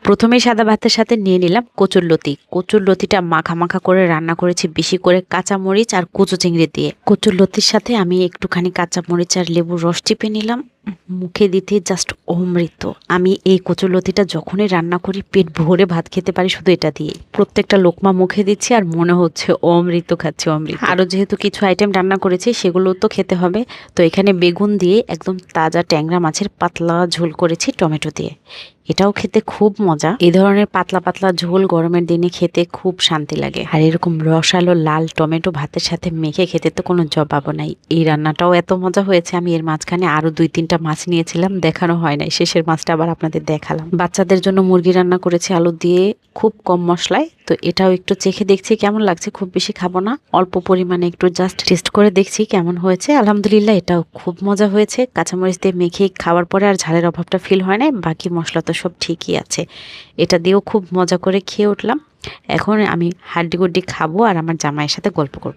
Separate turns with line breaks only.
প্রথমে সাদা ভাতের সাথে নিয়ে নিলাম কচুরলতি। কচুরলতিটা মাখা মাখা করে রান্না করেছি বেশি করে কাঁচামরিচ আর কচু চিংড়ি দিয়ে। কচুরলতির সাথে আমি একটুখানি কাঁচামরিচ আর লেবুর রস চিপে নিলাম। মুখে দিতে জাস্ট অমৃত। আমি এই কচুরলতিটা যখনই রান্না করি পেট ভরে ভাত খেতে পারি শুধু এটা দিয়ে। প্রত্যেকটা লোকমা মুখে দিচ্ছি আর মনে হচ্ছে অমৃত খাচ্ছি, অমৃত। আরও যেহেতু কিছু আইটেম রান্না করেছি সেগুলো তো খেতে হবে। তো এখানে বেগুন দিয়ে একদম তাজা ট্যাংরা মাছের পাতলা ঝোল করেছি টমেটো দিয়ে। এটাও খেতে খুব মজা। এই ধরনের পাতলা পাতলা ঝোল গরমের দিনে খেতে খুব শান্তি লাগে। আর এরকম রসালো লাল টমেটো ভাতের সাথে মেখে খেতে তো কোনো জবাবও নাই। এই রান্নাটাও এত মজা হয়েছে, আমি এর মাঝখানে আরো 2-3টা মাছ নিয়েছিলাম, দেখানো হয় নাই। শেষের মাছটা আবার আপনাদের দেখালাম। বাচ্চাদের জন্য মুরগি রান্না করেছি আলু দিয়ে, খুব কম মশলায়। তো এটাও একটু চেখে দেখছি কেমন লাগছে। খুব বেশি খাবো না, অল্প পরিমাণে একটু জাস্ট টেস্ট করে দেখছি কেমন হয়েছে। আলহামদুলিল্লাহ, এটাও খুব মজা হয়েছে। কাঁচামরিচ দিয়ে মেখে খাওয়ার পরে আর ঝালের অভাবটা ফিল হয় না। বাকি মশলা তো সব ঠিকই আছে। এটা দিয়েও খুব মজা করে খেয়ে উঠলাম। এখন আমি হাড্ডি গুড্ডি খাবো আর আমার জামাইয়ের সাথে গল্প করবো।